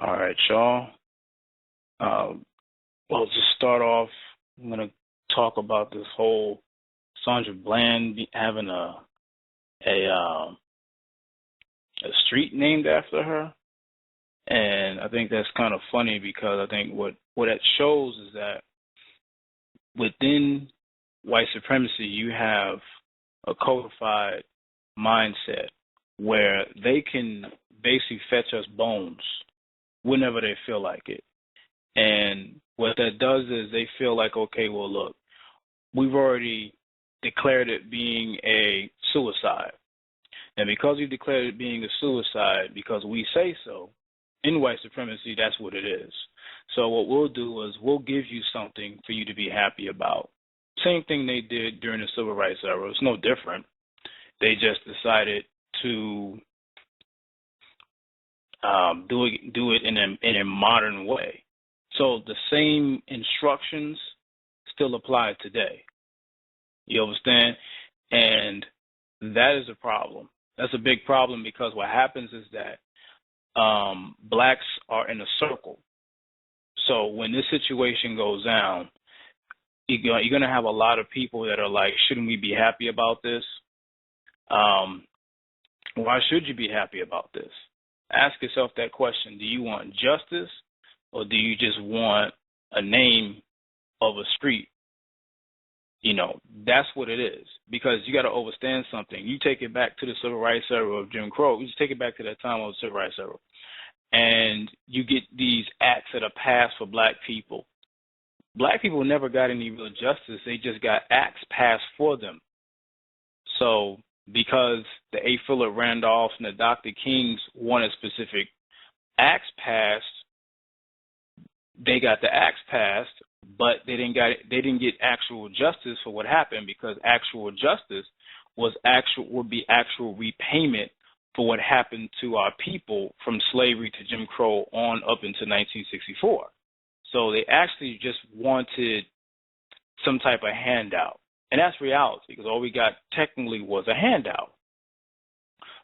All right, y'all. Well, to start off, I'm going to talk about this whole Sandra Bland having a street named after her. And I think that's kind of funny because I think what that shows is that within white supremacy, you have a codified mindset where they can basically fetch us bones whenever they feel like it. And what that does is they feel like, okay, well, look, we've already declared it being a suicide. And because we declared it being a suicide, because we say so, in white supremacy, that's what it is. So what we'll do is we'll give you something for you to be happy about. Same thing they did during the civil rights era. It's no different. They just decided to do it in a modern way. So the same instructions still apply today. You understand? And that is a problem. That's a big problem because what happens is that blacks are in a circle. So when this situation goes down, you're going to have a lot of people that are like, shouldn't we be happy about this? Why should you be happy about this? Ask yourself that question. Do you want justice or do you just want a name of a street? You know, that's what it is. Because you got to understand something. You take it back to the civil rights era of Jim Crow. You just take it back to that time of the civil rights era. And you get these acts that are passed for black people. Black people never got any real justice. They just got acts passed for them. So because the A. Philip Randolphs and the Dr. Kings wanted specific acts passed, they got the acts passed, but they didn't get actual justice for what happened, because actual justice would be actual repayment for what happened to our people from slavery to Jim Crow on up into 1964. So they actually just wanted some type of handout. And that's reality, because all we got technically was a handout.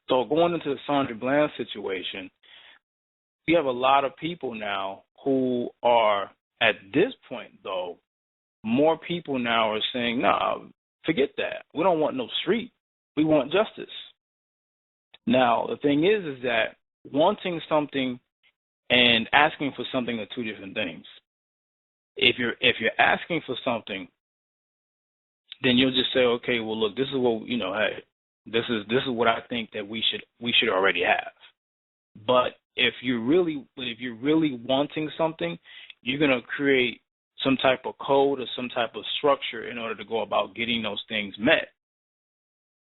So going into the Sandra Bland situation, we have a lot of people now who are, at this point, though, more people now are saying, nah, forget that. We don't want no street. We want justice. Now, the thing is that wanting something and asking for something are two different things. If you're asking for something, then you'll just say, okay, well, look, this is what, hey, this is what I think that we should already have. But if you're really wanting something, you're going to create some type of code or some type of structure in order to go about getting those things met.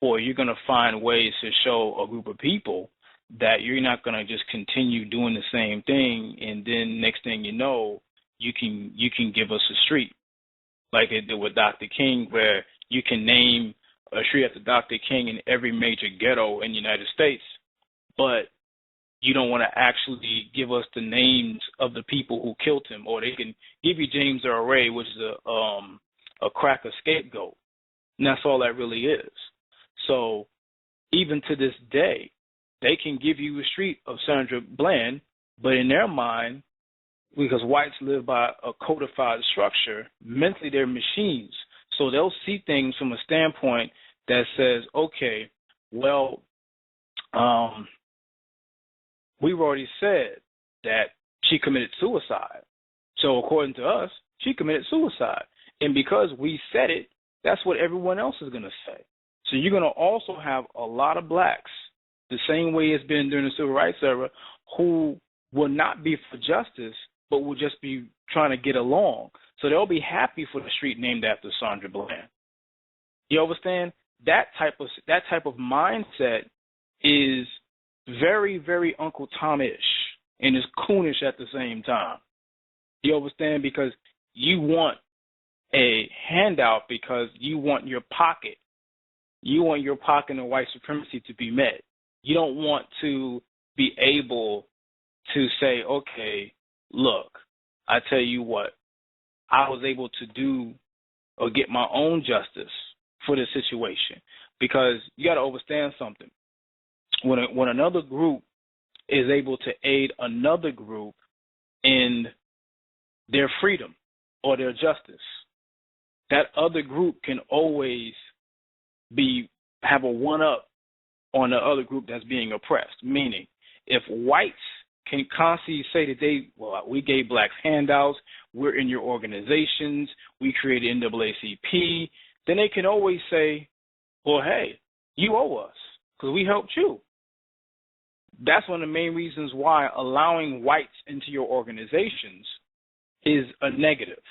Or you're going to find ways to show a group of people that you're not going to just continue doing the same thing, and then next thing you know, you can give us a street, like it did with Dr. King, where you can name a street after Dr. King in every major ghetto in the United States, but you don't want to actually give us the names of the people who killed him. Or they can give you James Earl Ray, which is a cracker scapegoat, and that's all that really is. So even to this day, they can give you a street of Sandra Bland, but in their mind, because whites live by a codified structure, mentally they're machines. So they'll see things from a standpoint that says, okay, well, we've already said that she committed suicide. So according to us, she committed suicide. And because we said it, that's what everyone else is going to say. So you're going to also have a lot of blacks, the same way it's been during the civil rights era, who will not be for justice, but will just be trying to get along. So they'll be happy for the street named after Sandra Bland. You understand? That type of mindset is very, very Uncle Tom-ish and is coonish at the same time. You understand? Because you want a handout because you want your pocket. You want your pocket of white supremacy to be met. You don't want to be able to say, okay, look, I tell you what, I was able to do or get my own justice for this situation. Because you got to understand something. When another group is able to aid another group in their freedom or their justice, that other group can always have a one-up on the other group that's being oppressed. Meaning, if whites can constantly say that we gave blacks handouts, we're in your organizations, we created NAACP, then they can always say, well, hey, you owe us because we helped you. That's one of the main reasons why allowing whites into your organizations is a negative,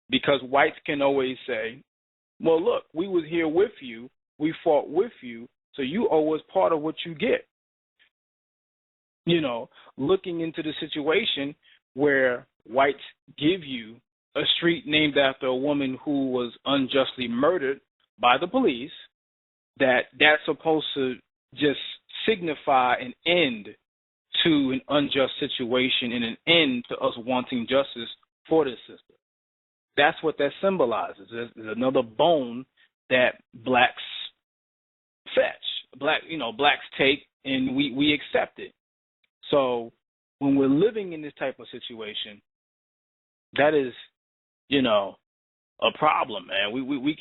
because whites can always say, well, look, we was here with you, we fought with you, so you owe us part of what you get. Looking into the situation where whites give you a street named after a woman who was unjustly murdered by the police, that's supposed to just signify an end to an unjust situation and an end to us wanting justice for this sister. That's what that symbolizes. There's another bone that blacks fetch, blacks take, and we accept it. So when we're living in this type of situation, that is, a problem, man. We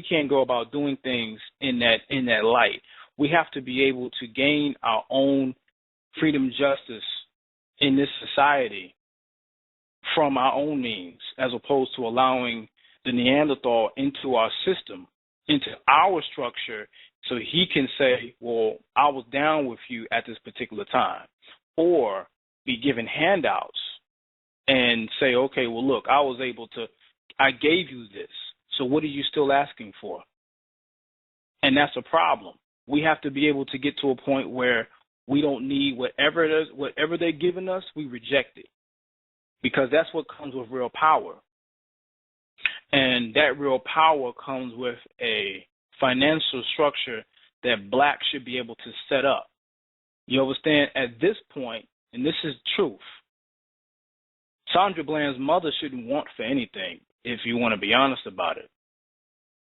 can't go about doing things in that light. We have to be able to gain our own freedom, justice in this society from our own means, as opposed to allowing the Neanderthal into our system, into our structure, so he can say, well, I was down with you at this particular time, or be given handouts and say, okay, well, look, I gave you this, so what are you still asking for? And that's a problem. We have to be able to get to a point where we don't need whatever it is, whatever they're giving us, we reject it, because that's what comes with real power. And that real power comes with a financial structure that blacks should be able to set up. You understand? At this point, and this is truth, Sandra Bland's mother shouldn't want for anything, if you want to be honest about it.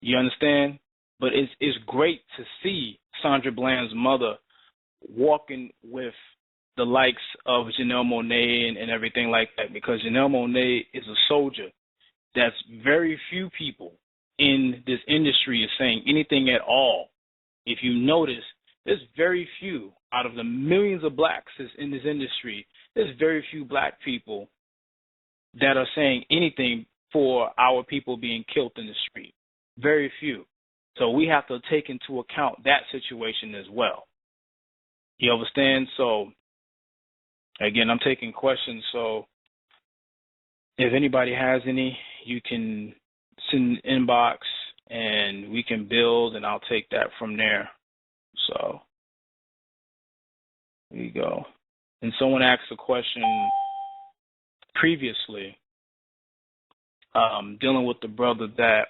You understand? But it's great to see Sandra Bland's mother walking with the likes of Janelle Monáe and everything like that, because Janelle Monáe is a soldier that's very few people in this industry is saying anything at all. If you notice, there's very few out of the millions of blacks in this industry, there's very few black people that are saying anything for our people being killed in the street. Very few. So we have to take into account that situation as well. You understand? So, again, I'm taking questions. So if anybody has any, you can send an inbox and we can build, and I'll take that from there. So there you go. And someone asked a question previously, dealing with the brother that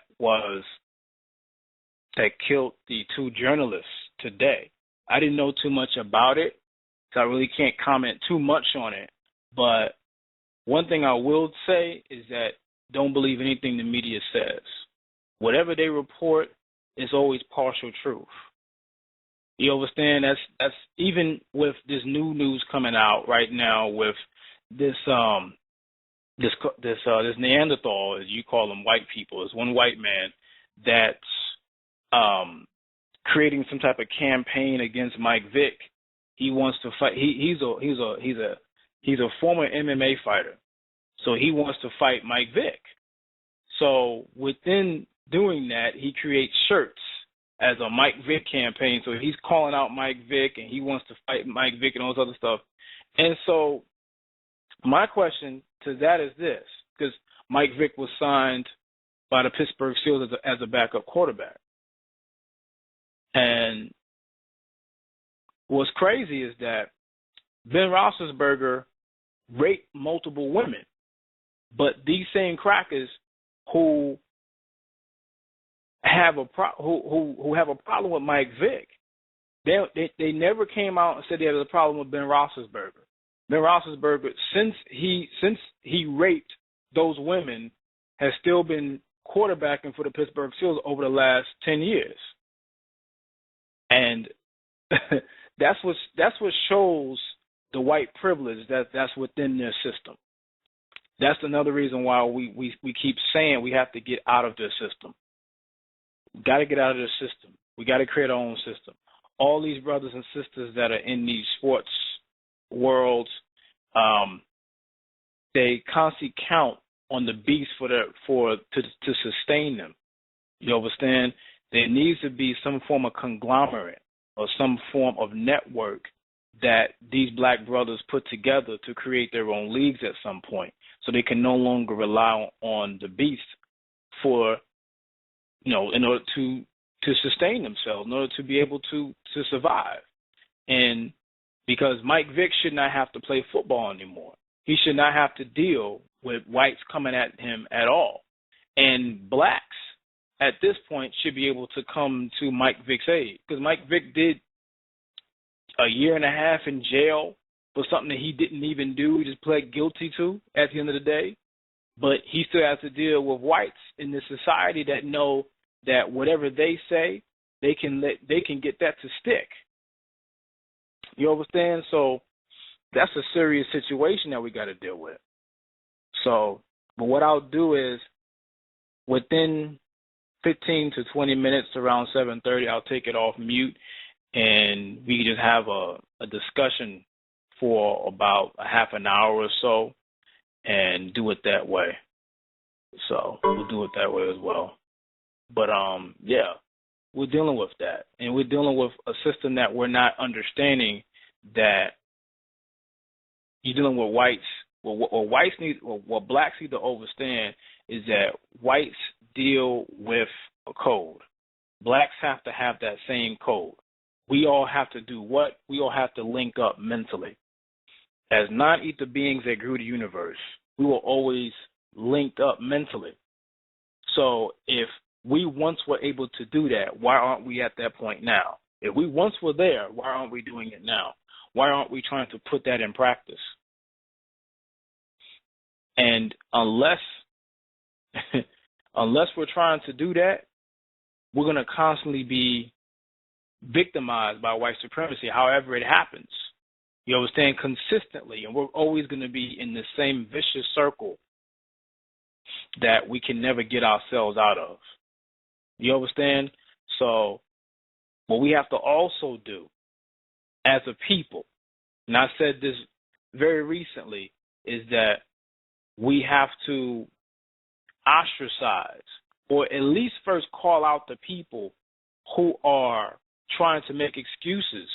killed the two journalists today. I didn't know too much about it, so I really can't comment too much on it. But one thing I will say is that don't believe anything the media says. Whatever they report is always partial truth. You understand? That's even with this new news coming out right now with this Neanderthal, as you call them, white people. Is one white man that's creating some type of campaign against Mike Vick. He wants to fight. He's a former MMA fighter, so he wants to fight Mike Vick. So within doing that, he creates shirts as a Mike Vick campaign. So he's calling out Mike Vick, and he wants to fight Mike Vick and all this other stuff. And so my question to that is this, because Mike Vick was signed by the Pittsburgh Steelers as a backup quarterback. And what's crazy is that Ben Roethlisberger raped multiple women, but these same crackers who have a problem with Mike Vick, they never came out and said they had a problem with Ben Roethlisberger. Ben Roethlisberger, since he raped those women, has still been quarterbacking for the Pittsburgh Steelers over the last 10 years. And that's what shows the white privilege that's within their system. That's another reason why we keep saying we have to get out of their system. We got to get out of their system. We got to create our own system. All these brothers and sisters that are in these sports worlds, they constantly count on the beast to sustain them. You understand? There needs to be some form of conglomerate or some form of network that these black brothers put together to create their own leagues at some point, so they can no longer rely on the beast for, in order to sustain themselves, in order to be able to survive. And because Mike Vick should not have to play football anymore. He should not have to deal with whites coming at him at all. And blacks at this point should be able to come to Mike Vick's aid, because Mike Vick did a year and a half in jail for something that he didn't even do. He just pled guilty to at the end of the day. But he still has to deal with whites in this society that know that whatever they say, they can get that to stick. You understand? So that's a serious situation that we got to deal with. So, but what I'll do is within 15 to 20 minutes, around 7:30, I'll take it off mute, and we can just have a discussion for about a half an hour or so and do it that way. So we'll do it that way as well. But, yeah, we're dealing with that. And we're dealing with a system that we're not understanding, that you're dealing with whites. What blacks need to understand is that whites deal with a code. Blacks have to have that same code. We all have to do what? We all have to link up mentally. As non-ether beings that grew the universe, we were always linked up mentally. So if we once were able to do that, why aren't we at that point now? If we once were there, why aren't we doing it now? Why aren't we trying to put that in practice? And unless we're trying to do that, we're going to constantly be victimized by white supremacy, however it happens. You understand? Consistently, and we're always going to be in the same vicious circle that we can never get ourselves out of. You understand? So what we have to also do as a people, and I said this very recently, is that we have to ostracize, or at least first call out the people who are trying to make excuses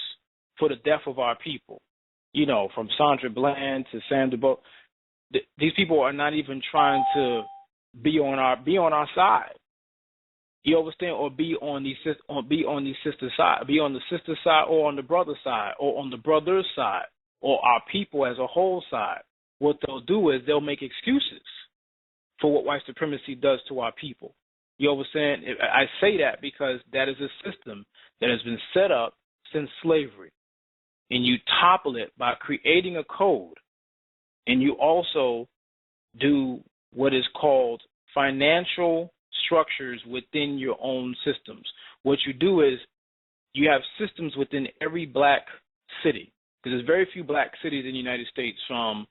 for the death of our people. You know, from Sandra Bland to Sam DuBose. These people are not even trying to be on our side. You understand? Or be on the sister side, be on the sister side, or on the brother side, or on the brother's side, or our people as a whole side. What they'll do is they'll make excuses for what white supremacy does to our people. You understand? I say that because that is a system that has been set up since slavery. And you topple it by creating a code. And you also do what is called financial structures within your own systems. What you do is you have systems within every black city, because there's very few black cities in the United States, from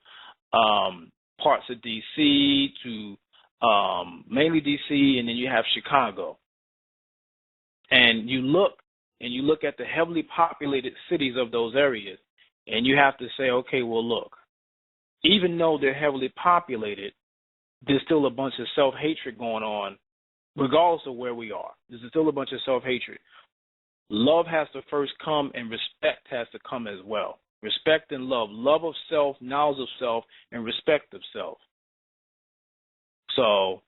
parts of D.C. to mainly D.C., and then you have Chicago. And you look at the heavily populated cities of those areas, and you have to say, okay, well, look, even though they're heavily populated, there's still a bunch of self-hatred going on, regardless of where we are. There's still a bunch of self-hatred. Love has to first come, and respect has to come as well. Respect and love. Love of self, knowledge of self, and respect of self. So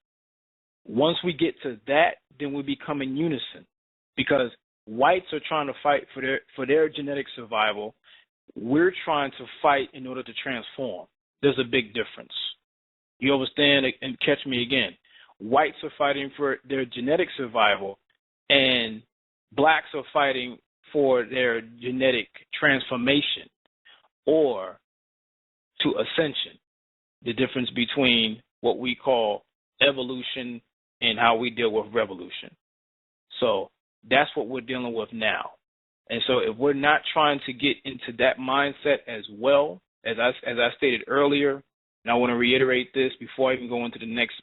once we get to that, then we become in unison, because whites are trying to fight for their genetic survival. We're trying to fight in order to transform. There's a big difference. You understand? And catch me again. Whites are fighting for their genetic survival, and blacks are fighting for their genetic transformation, or to ascension. The difference between what we call evolution and how we deal with revolution. So that's what we're dealing with now. And so if we're not trying to get into that mindset as well, as I stated earlier, and I want to reiterate this before I even go into the next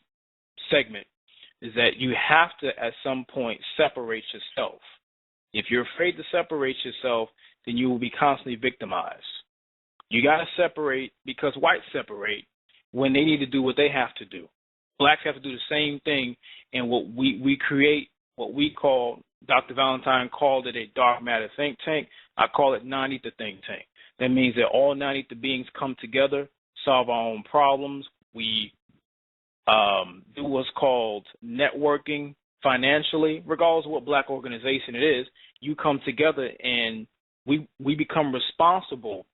segment, is that you have to at some point separate yourself. If you're afraid to separate yourself, then you will be constantly victimized. You got to separate because whites separate when they need to do what they have to do. Blacks have to do the same thing, and what we create, what we call, Dr. Valentine called it a dark matter think tank. I call it non-ether think tank. That means that all non-ether beings come together, solve our own problems. We do what's called networking financially, regardless of what black organization it is. You come together and we become responsible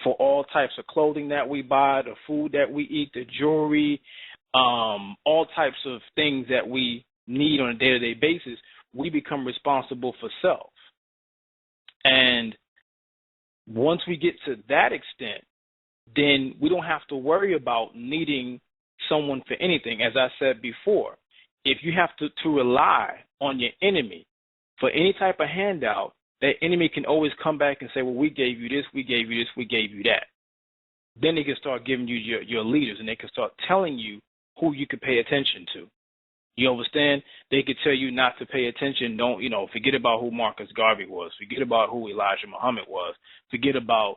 for all types of clothing that we buy, the food that we eat, the jewelry, all types of things that we need on a day-to-day basis. We become responsible for self. And once we get to that extent, then we don't have to worry about needing someone for anything. As I said before, if you have to rely on your enemy for any type of handout, that enemy can always come back and say, well, we gave you this, we gave you this, we gave you that. Then they can start giving you your leaders, and they can start telling you who you could pay attention to. You understand? They could tell you not to pay attention. Don't, forget about who Marcus Garvey was. Forget about who Elijah Muhammad was. Forget about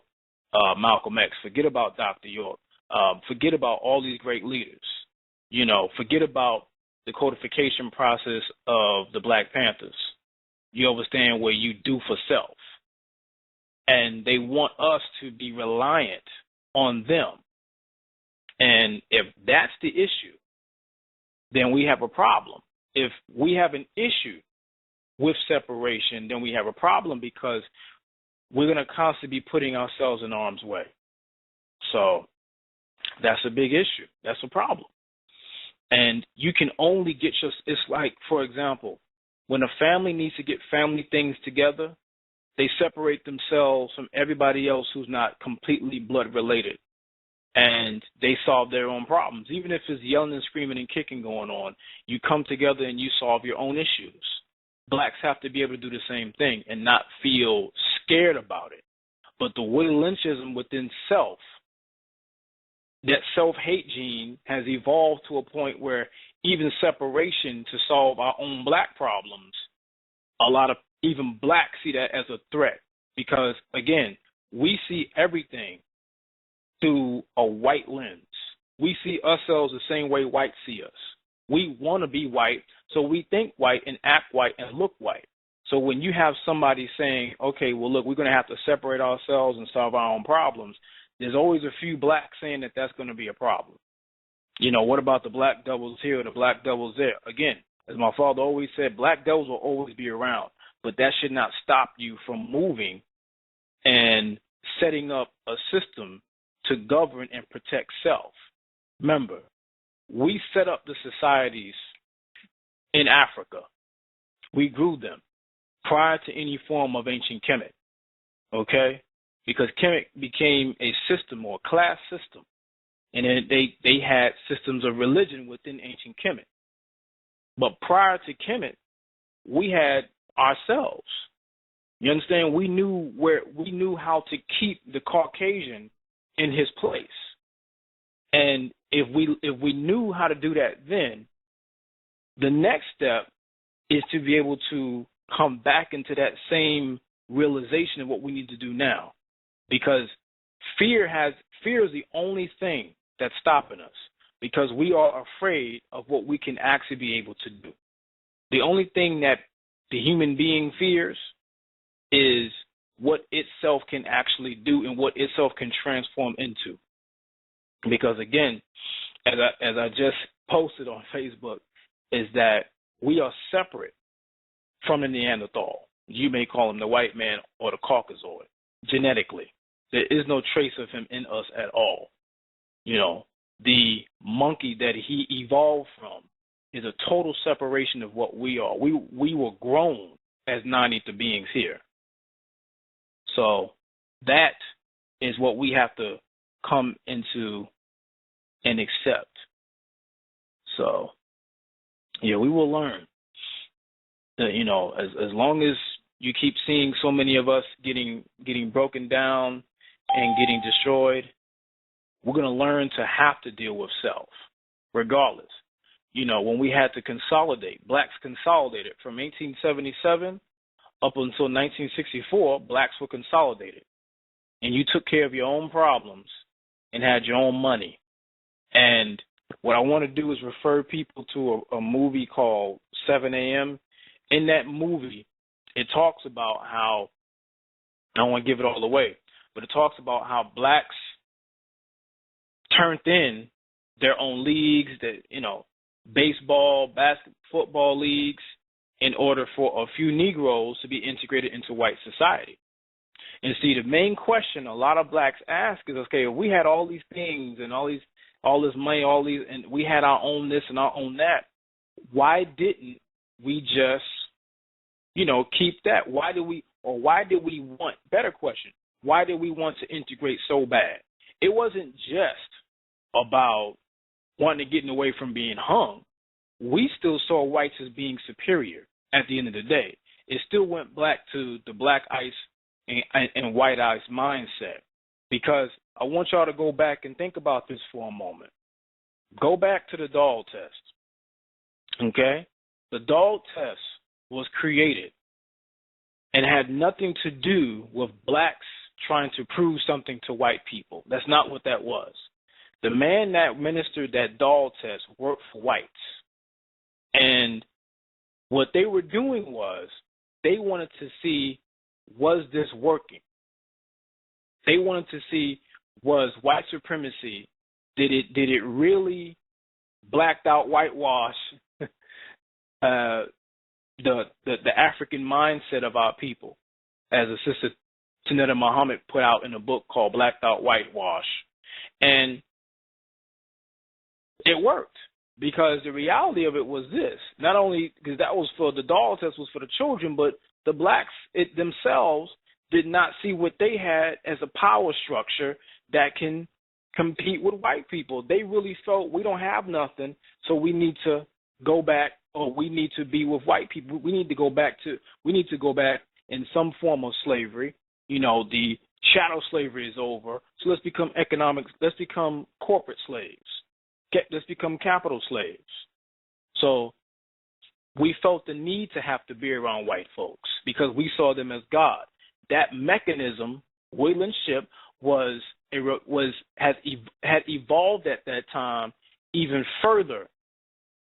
Malcolm X. Forget about Dr. York. Forget about all these great leaders. Forget about the codification process of the Black Panthers. You understand, where you do for self. And they want us to be reliant on them. And if that's the issue, then we have a problem. If we have an issue with separation, then we have a problem, because we're going to constantly be putting ourselves in harm's way. So that's a big issue. That's a problem. And you can only get it's like, for example, when a family needs to get family things together, they separate themselves from everybody else who's not completely blood related. And they solve their own problems. Even if it's yelling and screaming and kicking going on, you come together and you solve your own issues. Blacks have to be able to do the same thing and not feel scared about it. But the Willie Lynchism within self, that self-hate gene has evolved to a point where even separation to solve our own black problems, a lot of even blacks see that as a threat. Because, again, we see everything through a white lens. We see ourselves the same way whites see us. We want to be white, so we think white and act white and look white. So when you have somebody saying, okay, well, look, we're going to have to separate ourselves and solve our own problems, there's always a few blacks saying that that's going to be a problem. What about the black devils here or the black devils there? Again, as my father always said, black devils will always be around, but that should not stop you from moving and setting up a system to govern and protect self. Remember, we set up the societies in Africa. We grew them prior to any form of ancient Kemet, okay? Because Kemet became a system or a class system, and then they had systems of religion within ancient Kemet. But prior to Kemet, we had ourselves. You understand? We knew how to keep the Caucasian in his place. And if we knew how to do that then, the next step is to be able to come back into that same realization of what we need to do now. Because fear is the only thing that's stopping us, because we are afraid of what we can actually be able to do. The only thing that the human being fears is what itself can actually do and what itself can transform into. Because again, as I just posted on Facebook, is that we are separate from the Neanderthal. You may call him the white man or the Caucasoid, genetically. There is no trace of him in us at all. The monkey that he evolved from is a total separation of what we are. We were grown as non-ether beings here. So that is what we have to come into and accept. So, yeah, we will learn that, as long as you keep seeing so many of us getting broken down and getting destroyed, we're going to learn to have to deal with self, regardless. You know, when we had to consolidate, blacks consolidated from 1877 up until 1964, blacks were consolidated. And you took care of your own problems and had your own money. And what I want to do is refer people to a movie called 7 a.m. In that movie, it talks about how, I don't want to give it all away, but it talks about how blacks turned in their own leagues, that, you know, baseball, basketball, football leagues, in order for a few Negroes to be integrated into white society. And see, the main question a lot of blacks ask is, okay, if we had all these things and all this money, and we had our own this and our own that, why didn't we just, you know, keep that? Why did we want, better question, why did we want to integrate so bad? It wasn't just about wanting to get away from being hung. We still saw whites as being superior at the end of the day. It still went back to the black ice and white ice mindset, because I want y'all to go back and think about this for a moment. Go back to the Dahl test, okay? The Dahl test was created and had nothing to do with blacks trying to prove something to white people. That's not what that was. The man that administered that Dahl test worked for whites. And what they were doing was they wanted to see, was this working? They wanted to see, was white supremacy, did it really blacked out, whitewash the African mindset of our people, as a Sister Tanetta Muhammad put out in a book called Blacked Out Whitewash. And it worked, because the reality of it was this. Not only because that was for the Dahl test was for the children, but the blacks themselves did not see what they had as a power structure that can compete with white people. They really felt, we don't have nothing, so we need to go back, or we need to be with white people. We need to go back in some form of slavery. You know, the shadow slavery is over, so let's become corporate slaves. Let's become capital slaves. So we felt the need to have to be around white folks because we saw them as God. That mechanism, Wayland Ship, had evolved at that time even further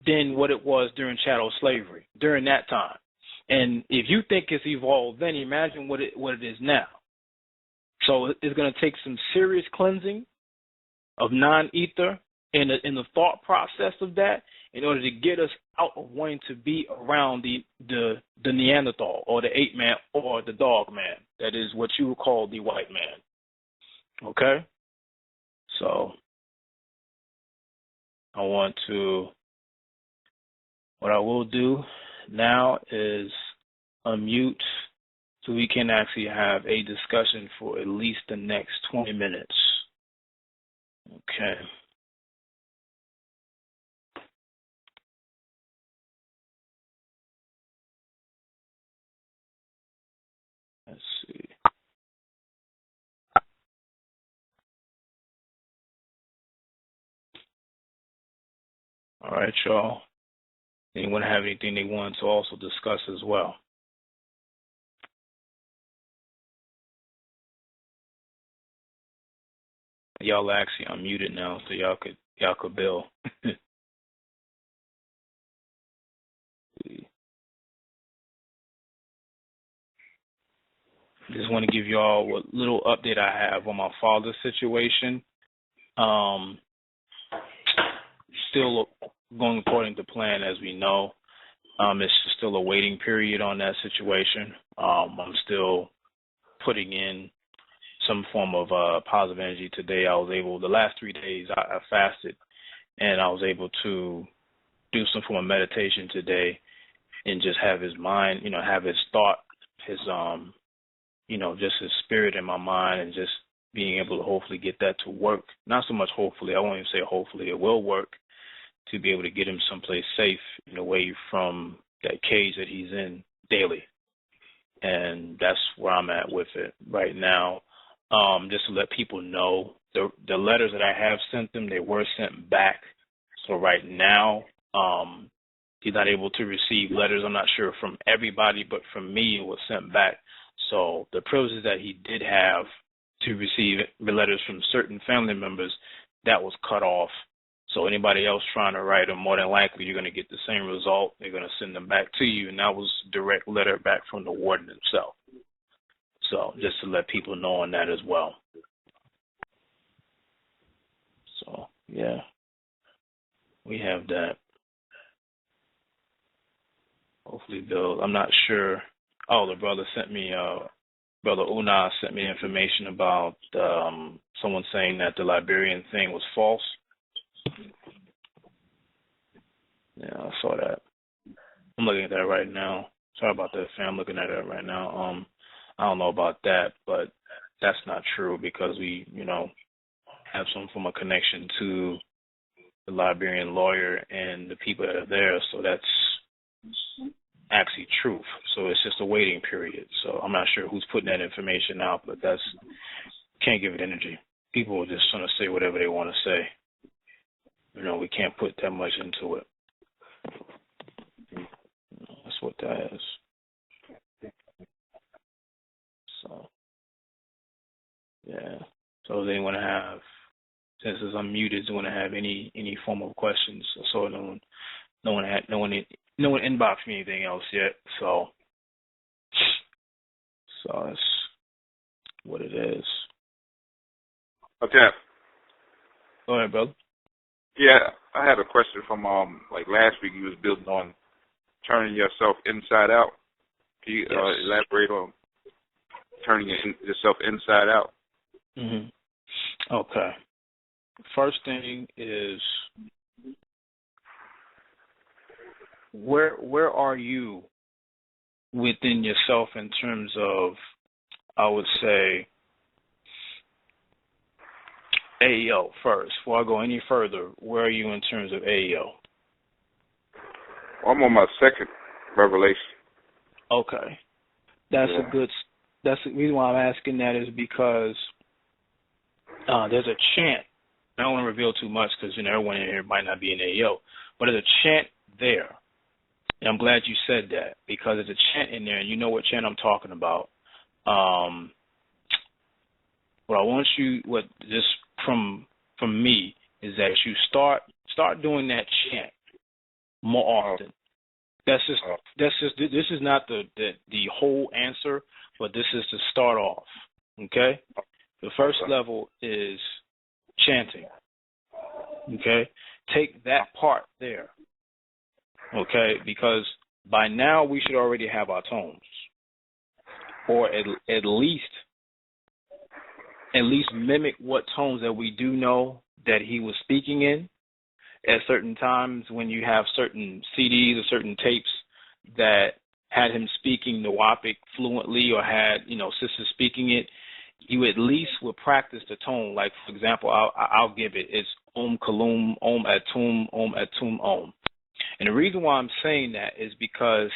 than what it was during chattel slavery, during that time. And if you think it's evolved, then imagine what it is now. So it's going to take some serious cleansing of non-ether in the thought process of that, in order to get us out of wanting to be around the Neanderthal or the ape man or the dog man. That is what you would call the white man. Okay? So what I will do now is unmute so we can actually have a discussion for at least the next 20 minutes. Okay. Let's see. All right, y'all. Anyone have anything they want to also discuss as well? Y'all actually unmuted now, so y'all could bill. Just want to give y'all a little update I have on my father's situation. Still going according to plan, as we know. It's still a waiting period on that situation. I'm still putting in some form of positive energy. Today the last 3 days I fasted, and I was able to do some form of meditation today and just have his mind, have his thought, his just his spirit in my mind, and just being able to hopefully get that to work. Not so much hopefully, I won't even say hopefully, it will work, to be able to get him someplace safe and away from that cage that he's in daily. and that's where I'm at with it right now. Just to let people know, the letters that I have sent them, they were sent back. So right now, he's not able to receive letters. I'm not sure from everybody, but from me, it was sent back. So the privileges that he did have to receive the letters from certain family members, that was cut off. So anybody else trying to write them, more than likely you're going to get the same result. They're going to send them back to you, and that was a direct letter back from the warden himself. So just to let people know on that as well. So, yeah, we have that. Hopefully, Bill, I'm not sure. Oh, the brother sent me, Brother Una sent me information about someone saying that the Liberian thing was false. Yeah, I saw that. I'm looking at that right now. Sorry about that, fam. I'm looking at it right now. I don't know about that, but that's not true because we, have some form of connection to the Liberian lawyer and the people that are there. So that's actually truth. So it's just a waiting period. So I'm not sure who's putting that information out, but can't give it energy. People are just trying to say whatever they want to say. We can't put that much into it. That's what that is. So, yeah. So does anyone have, since it's unmuted, does anyone have any form of questions? So no one inboxed me anything else yet. So that's what it is. Okay. Go ahead, brother. Yeah, I had a question from like last week. You was building on turning yourself inside out. Can you elaborate on turning yourself inside out? Mm-hmm. Okay. First thing is, where are you within yourself in terms of, I would say, AEO first. Before I go any further, where are you in terms of AEO? I'm on my second revelation. Okay. That's the reason why I'm asking that is because there's a chant. I don't want to reveal too much because everyone in here might not be in AEO, but there's a chant there. And I'm glad you said that because there's a chant in there, and you know what chant I'm talking about. What I want you, just from me, is that you start doing that chant more often. This is not the whole answer, but this is to start off. Okay? The first level is chanting. Okay? Take that part there. Okay? Because by now we should already have our tones. Or at least mimic what tones that we do know that he was speaking in. At certain times when you have certain CDs or certain tapes that had him speaking Nuwaupu fluently or had, sisters speaking it, you at least would practice the tone. Like, for example, I'll give it. It's Om Kalum, Om Atum, Om Atum, Om. And the reason why I'm saying that is because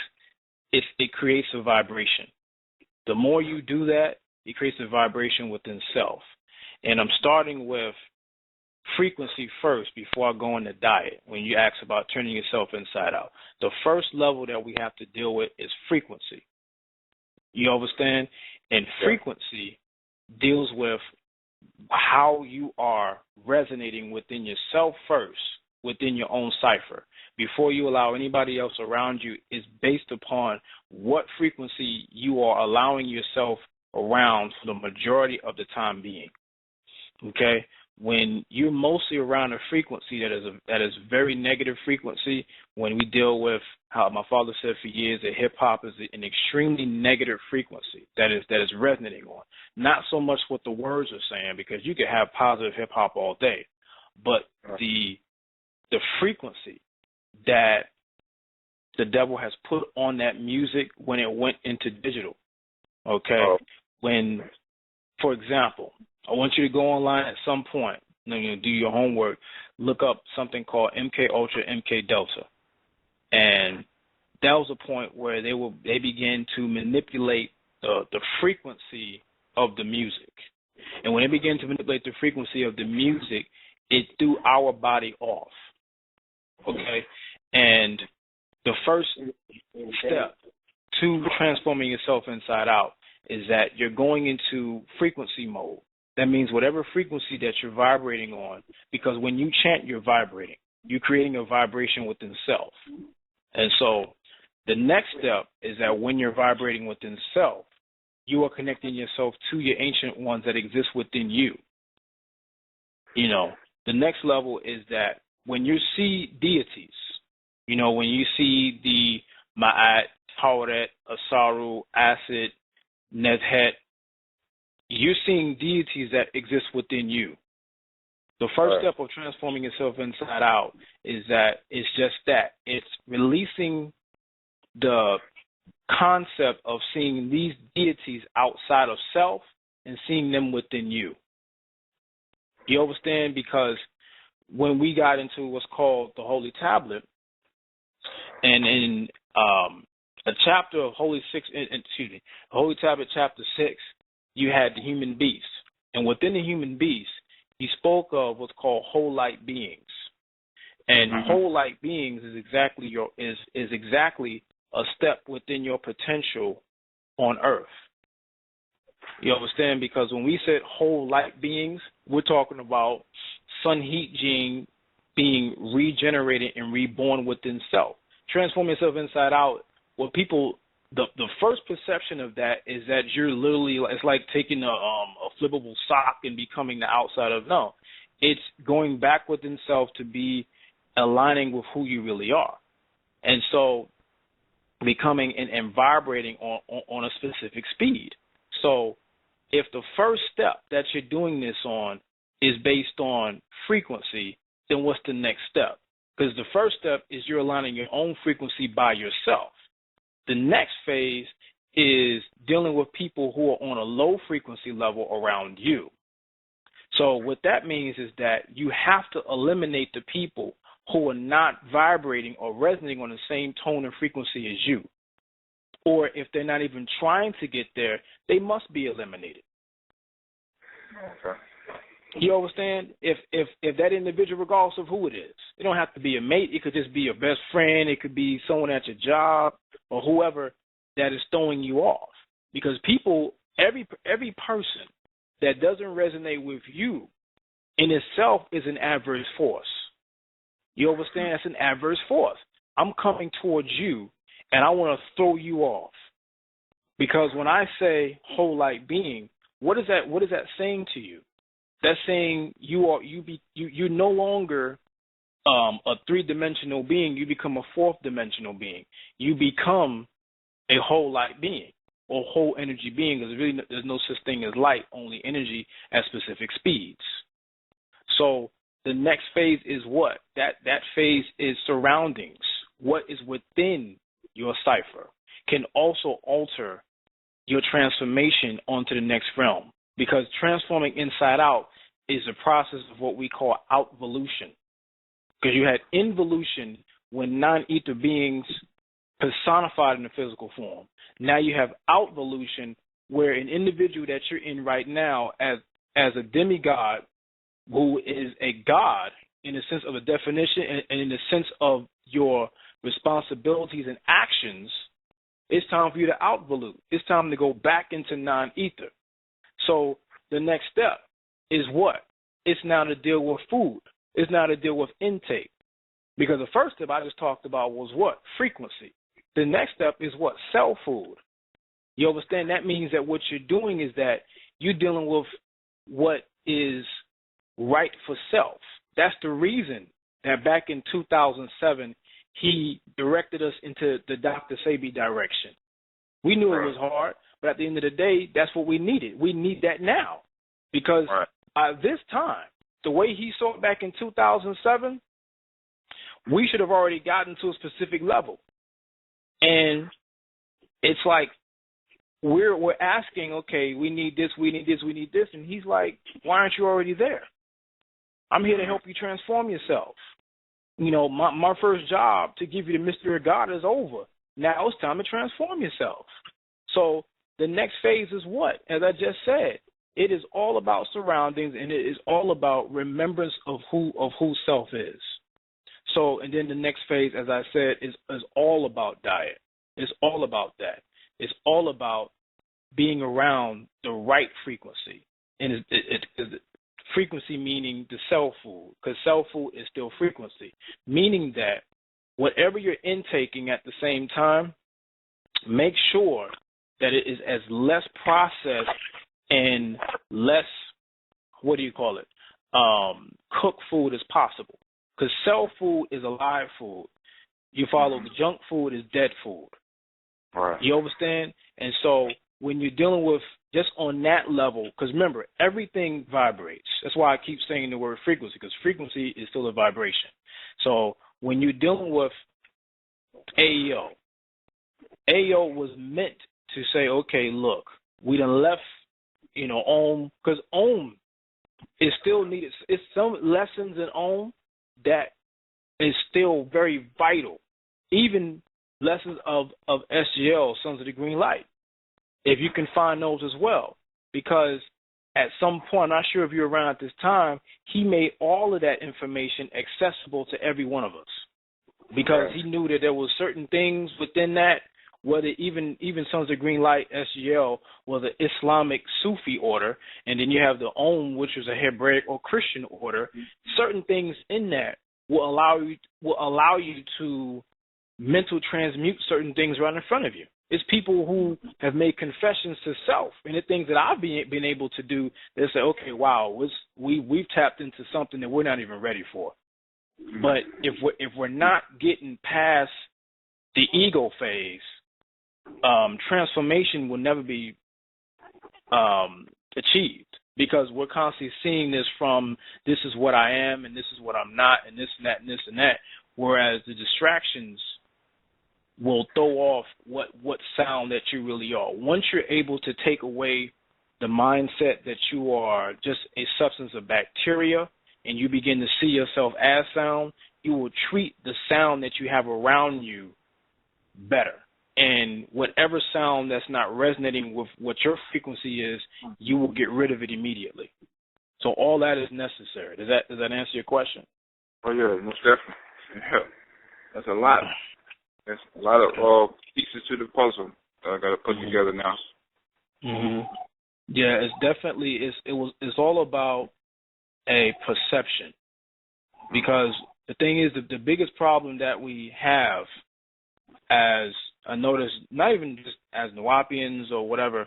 it creates a vibration. The more you do that, it creates a vibration within self. And I'm starting with frequency first before I go into diet. When you ask about turning yourself inside out, the first level that we have to deal with is frequency. You understand? And frequency deals with how you are resonating within yourself first, within your own cipher. Before you allow anybody else around you, is based upon what frequency you are allowing yourself around for the majority of the time being. Okay? When you're mostly around a frequency that is very negative frequency, when we deal with how my father said for years that hip-hop is an extremely negative frequency that is resonating on. Not so much what the words are saying, because you could have positive hip-hop all day, but the frequency that the devil has put on that music when it went into digital. Okay? When, for example, I want you to go online at some point, do your homework, look up something called MK Ultra, MK Delta. And that was a point where they began to manipulate the frequency of the music. And when it began to manipulate the frequency of the music, it threw our body off. Okay? And the first step to transforming yourself inside out is that you're going into frequency mode. That means whatever frequency that you're vibrating on, because when you chant, you're vibrating. You're creating a vibration within self. And so the next step is that when you're vibrating within self, you are connecting yourself to your ancient ones that exist within you. You know, the next level is that when you see deities, you know, when you see the Ma'at, Tawret, Asaru, Acid, Nezhet, you're seeing deities that exist within you. The first step of transforming yourself inside out is that it's just that. It's releasing the concept of seeing these deities outside of self and seeing them within you. You understand? Because when we got into what's called the Holy Tablet, and in a chapter of Holy Tablet, chapter 6, you had the human beast, and within the human beast, he spoke of what's called whole light beings, and whole light beings is exactly exactly a step within your potential on Earth. You understand? Because when we said whole light beings, we're talking about sun heat gene being regenerated and reborn within self. Transform yourself inside out. What people, the first perception of that is that you're literally, it's like taking a flippable sock and becoming the outside of. No, it's going back within self to be aligning with who you really are. And so becoming and vibrating on a specific speed. So if the first step that you're doing this on is based on frequency, then what's the next step? Because the first step is you're aligning your own frequency by yourself. The next phase is dealing with people who are on a low frequency level around you. So what that means is that you have to eliminate the people who are not vibrating or resonating on the same tone and frequency as you. Or if they're not even trying to get there, they must be eliminated. Okay. You understand? If that individual, regardless of who it is, it don't have to be a mate. It could just be a best friend. It could be someone at your job or whoever that is throwing you off. Because people, every person that doesn't resonate with you in itself is an adverse force. You understand? It's an adverse force. I'm coming towards you, and I want to throw you off. Because when I say whole light being, what is that saying to you? That's saying you're no longer a three-dimensional being. You become a fourth-dimensional being. You become a whole light being or whole energy being. Because really, there's no such thing as light, only energy at specific speeds. So the next phase is what? That phase is surroundings. What is within your cipher can also alter your transformation onto the next realm. Because transforming inside out is a process of what we call outvolution. Because you had involution when non-ether beings personified in the physical form. Now you have outvolution where an individual that you're in right now as a demigod who is a god in the sense of a definition and in the sense of your responsibilities and actions, it's time for you to outvolute. It's time to go back into non-ether. So the next step is what? It's now to deal with food. It's now to deal with intake. Because the first step I just talked about was what? Frequency. The next step is what? Cell food. You understand? That means that what you're doing is that you're dealing with what is right for self. That's the reason that back in 2007, he directed us into the Dr. Sebi direction. We knew it was hard, but at the end of the day, that's what we needed. We need that now. Because by this time, the way he saw it back in 2007, we should have already gotten to a specific level. And it's like we're asking, okay, we need this, we need this, we need this. And he's like, why aren't you already there? I'm here to help you transform yourself. You know, my first job to give you the mystery of God is over. Now it's time to transform yourself. So the next phase is what? As I just said, it is all about surroundings, and it is all about remembrance of who self is. So, and then the next phase, as I said, is all about diet. It's all about that. It's all about being around the right frequency. And frequency meaning the cell food, because cell food is still frequency, meaning that whatever you're intaking at the same time, make sure that it is as less processed and less, cooked food as possible. Because cell food is alive food. You follow, junk food is dead food. Right. You understand? And so when you're dealing with just on that level, because remember, everything vibrates. That's why I keep saying the word frequency, because frequency is still a vibration. So when you're dealing with AEO was meant to say, okay, look, we done left, Om, because Om is still needed. It's some lessons in Om that is still very vital. Even lessons of SGL, Sons of the Green Light, if you can find those as well. Because at some point, I'm not sure if you're around at this time, he made all of that information accessible to every one of us. Because he knew that there were certain things within that, whether even Sons of Green Light, SGL, was an Islamic Sufi order, and then you have the Om, which is a Hebraic or Christian order. Certain things in that will allow you to mental transmute certain things right in front of you. It's people who have made confessions to self, and the things that I've been able to do. They say, okay, wow, we've tapped into something that we're not even ready for. But if we're not getting past the ego phase, transformation will never be achieved, because we're constantly seeing this from this is what I am and this is what I'm not and this and that and this and that, whereas the distractions will throw off what sound that you really are. Once you're able to take away the mindset that you are just a substance of bacteria and you begin to see yourself as sound, you will treat the sound that you have around you better. And whatever sound that's not resonating with what your frequency is, you will get rid of it immediately. So all that is necessary. Does that answer your question? Oh, yeah, most definitely. Yeah. That's a lot. That's a lot of pieces to the puzzle I got to put together now. Mm-hmm. Yeah, it's definitely it's all about a perception, because the thing is that the biggest problem that we have, as I noticed, not even just as Nuwaupians or whatever,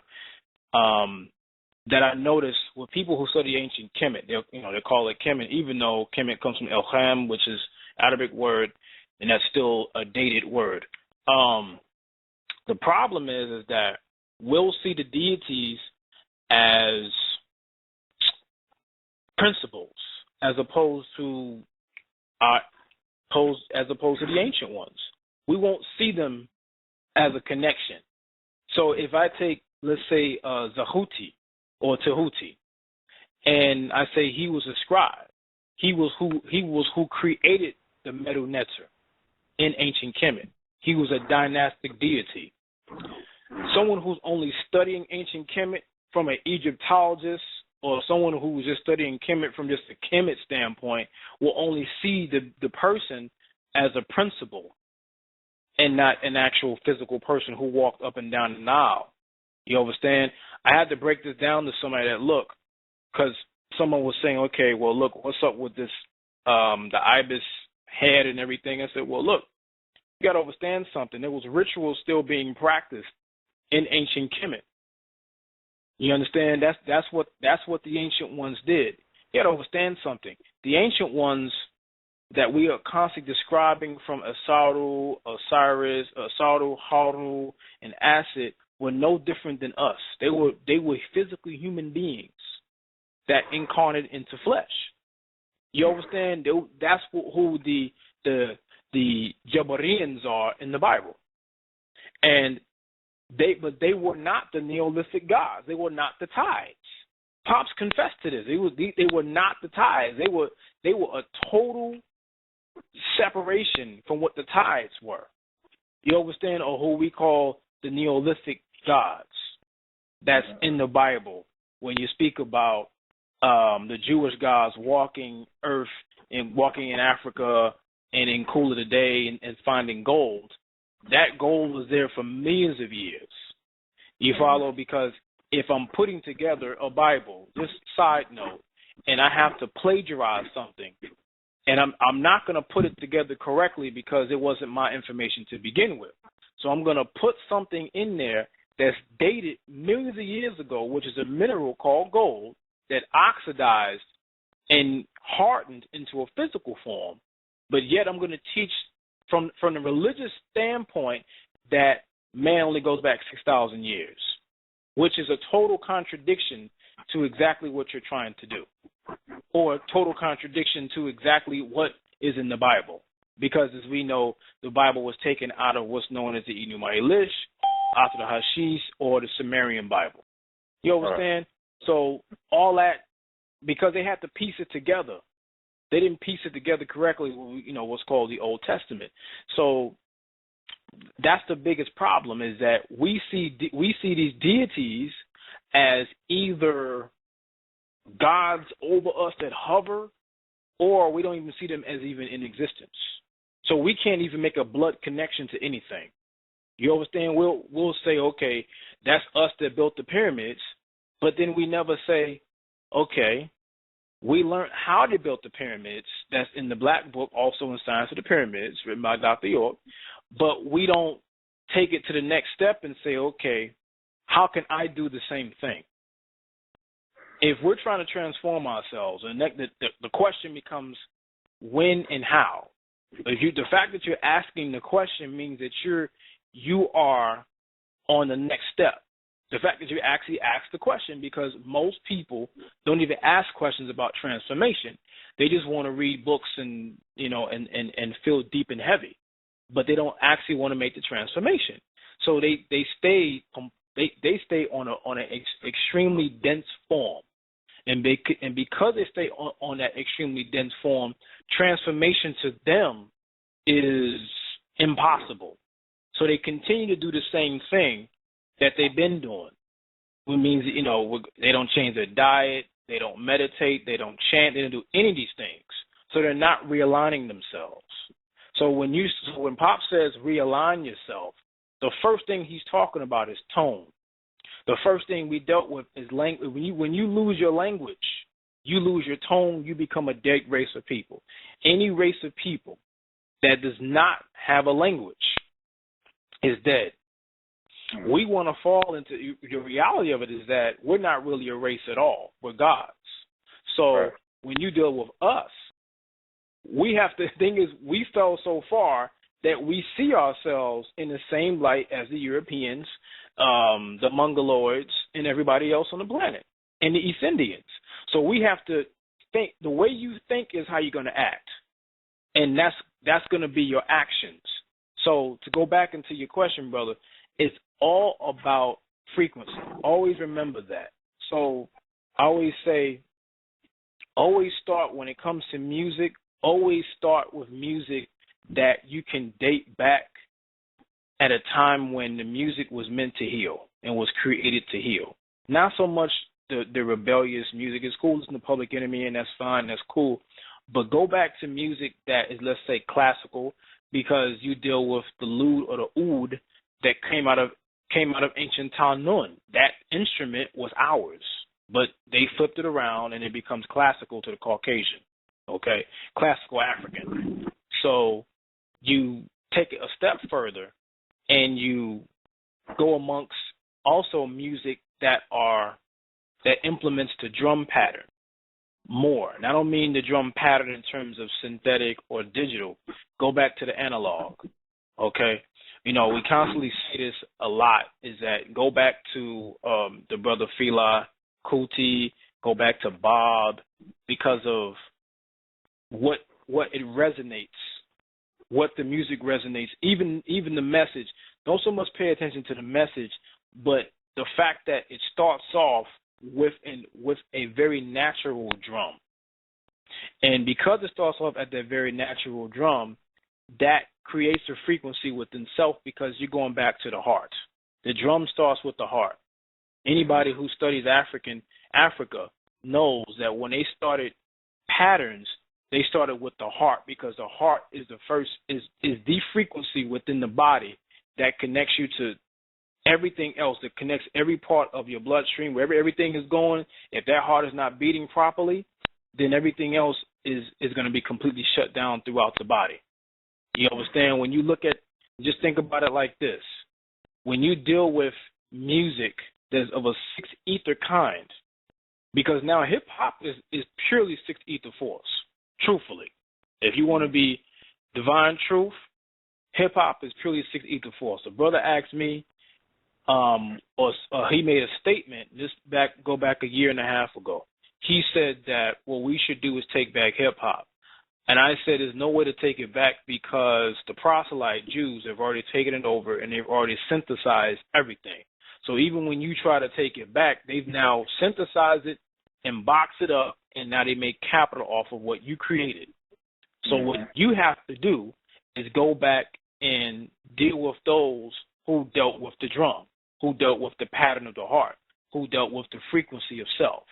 that I noticed with people who study ancient Kemet, they call it Kemet, even though Kemet comes from El-Kham, which is Arabic word, and that's still a dated word. The problem is that we'll see the deities as principles, as opposed to the ancient ones. We won't see them as a connection. So if I take, let's say, Zhahuti or Tahuti, and I say he was a scribe, he was who created the Medu Neter in ancient Kemet. He was a dynastic deity. Someone who's only studying ancient Kemet from an Egyptologist, or someone who was just studying Kemet from just a Kemet standpoint, will only see the person as a principle and not an actual physical person who walked up and down the Nile. You understand? I had to break this down to somebody that, look, because someone was saying, okay, well, look, what's up with this, the ibis head and everything? I said, well, look, you got to understand something. There was rituals still being practiced in ancient Kemet. You understand? That's what the ancient ones did. You got to understand something. The ancient ones that we are constantly describing, from Asaru, Osiris, Asaru, Haru, and Acid, were no different than us. They were physically human beings that incarnated into flesh. You understand? That's who the Jabarians are in the Bible. And they were not the Neolithic gods. They were not the tides. Pops confessed to this. They were not the tides. They were a total separation from what the tides were. You understand? Or who we call the Neolithic gods. that's in the Bible when you speak about the Jewish gods walking earth and walking in Africa and in Cool of the Day and finding gold. That gold was there for millions of years. You follow? Because if I'm putting together a Bible, just side note, and I have to plagiarize something, and I'm not going to put it together correctly because it wasn't my information to begin with. So I'm going to put something in there that's dated millions of years ago, which is a mineral called gold that oxidized and hardened into a physical form. But yet I'm going to teach from the religious standpoint that man only goes back 6,000 years, which is a total contradiction to exactly what you're trying to do, or a total contradiction to exactly what is in the Bible. Because as we know, the Bible was taken out of what's known as the Enuma Elish, out of the Hashish, or the Sumerian Bible. You understand? So all that, because they had to piece it together. They didn't piece it together correctly, what's called the Old Testament. So that's the biggest problem, is that we see these deities as either gods over us that hover, or we don't even see them as even in existence. So we can't even make a blood connection to anything. You understand? We'll say, okay, that's us that built the pyramids, but then we never say, okay, we learned how they built the pyramids. That's in the Black Book, also in Science of the Pyramids, written by Dr. York. But we don't take it to the next step and say, okay, how can I do the same thing? If we're trying to transform ourselves, and the question becomes when and how. The fact that you're asking the question means that you are on the next step. The fact that you actually ask the question, because most people don't even ask questions about transformation. They just want to read books and feel deep and heavy, but they don't actually want to make the transformation. So they stay on an extremely dense form, and because they stay on that extremely dense form, transformation to them is impossible. So they continue to do the same thing that they've been doing. Which means, they don't change their diet, they don't meditate, they don't chant, they don't do any of these things. So they're not realigning themselves. So when Pop says realign yourself, the first thing he's talking about is tone. The first thing we dealt with is language. When you lose your language, you lose your tone, you become a dead race of people. Any race of people that does not have a language is dead. We want to fall into the reality of it is that we're not really a race at all. We're gods. So when you deal with us, we have to. The thing is, we fell so far that we see ourselves in the same light as the Europeans, the Mongoloids, and everybody else on the planet, and the East Indians. So we have to think. The way you think is how you're going to act, and that's going to be your actions. So to go back into your question, brother, it's all about frequency. Always remember that. So I always say, always start when it comes to music, always start with music that you can date back at a time when the music was meant to heal and was created to heal. Not so much the rebellious music. It's cool, it's the Public Enemy, and that's fine, that's cool. But go back to music that is, let's say, classical, because you deal with the lute or the oud that came out of ancient Tanun. That instrument was ours, but they flipped it around and it becomes classical to the Caucasian, okay? Classical African. So you take it a step further and you go amongst also music that implements the drum pattern more. And I don't mean the drum pattern in terms of synthetic or digital. Go back to the analog, okay? We constantly say this a lot, is that go back to the brother Fela Kuti, go back to Bob, because of what it resonates, what the music resonates, even the message. Don't so much pay attention to the message, but the fact that it starts off with a very natural drum. And because it starts off at that very natural drum, that creates a frequency within self, because you're going back to the heart. The drum starts with the heart. Anybody who studies Africa knows that when they started patterns, they started with the heart, because the heart is the frequency within the body that connects you to everything else, that connects every part of your bloodstream, wherever everything is going. If that heart is not beating properly, then everything else is going to be completely shut down throughout the body. You understand? When you look at, just think about it like this. When you deal with music that's of a sixth ether kind, because now hip-hop is purely sixth ether force, truthfully. If you want to be divine truth, hip-hop is purely sixth ether force. A brother asked me, or he made a statement go back a year and a half ago. He said that what we should do is take back hip-hop. And I said there's no way to take it back, because the proselyte Jews have already taken it over and they've already synthesized everything. So even when you try to take it back, they've now synthesized it and boxed it up, and now they make capital off of what you created. So what you have to do is go back and deal with those who dealt with the drum, who dealt with the pattern of the heart, who dealt with the frequency of self,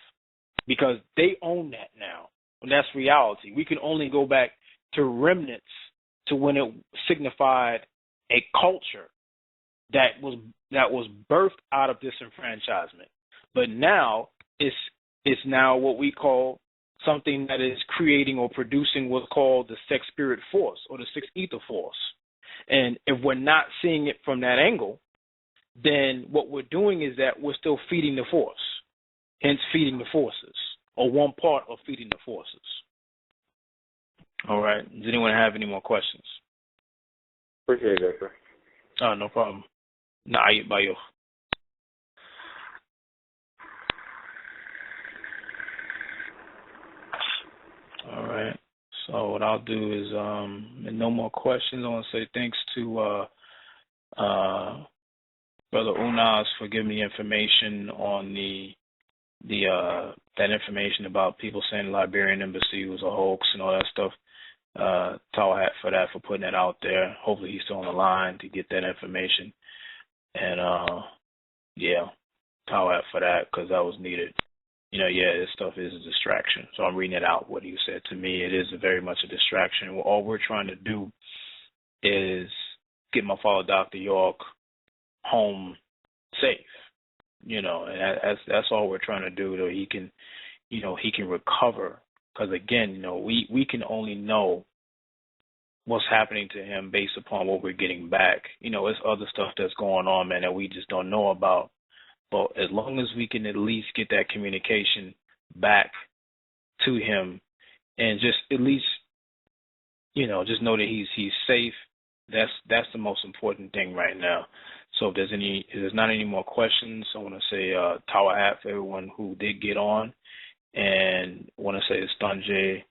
because they own that now. And that's reality. We can only go back to remnants to when it signified a culture that was birthed out of disenfranchisement. But now it's now what we call something that is creating or producing what's called the sex spirit force, or the sixth ether force. And if we're not seeing it from that angle, then what we're doing is that we're still feeding the force, hence feeding the forces, or one part of feeding the forces. All right. Does anyone have any more questions? Appreciate that, sir. Oh, no problem. Na'ayit bayo. All right. So what I'll do is, no more questions. I want to say thanks to Brother Unaz for giving me information on that information about people saying the Liberian embassy was a hoax and all that stuff. Towel hat for that, for putting that out there. Hopefully he's still on the line to get that information. And towel hat for that, because that was needed. This stuff is a distraction. So I'm reading it out, what he said. To me, it is very much a distraction. All we're trying to do is get my father, Dr. York, home safe. And that's all we're trying to do, though. He can recover. Because again, we can only know what's happening to him based upon what we're getting back. It's other stuff that's going on, man, that we just don't know about. But as long as we can at least get that communication back to him, and just at least, just know that he's safe. That's the most important thing right now. So if there's not any more questions, I want to say Tower Hat for everyone who did get on, and I want to say Stanje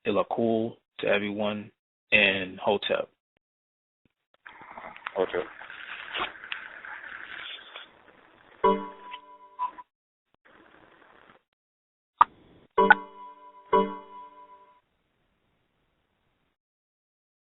Ilakul to everyone, and Hotep. Hotep.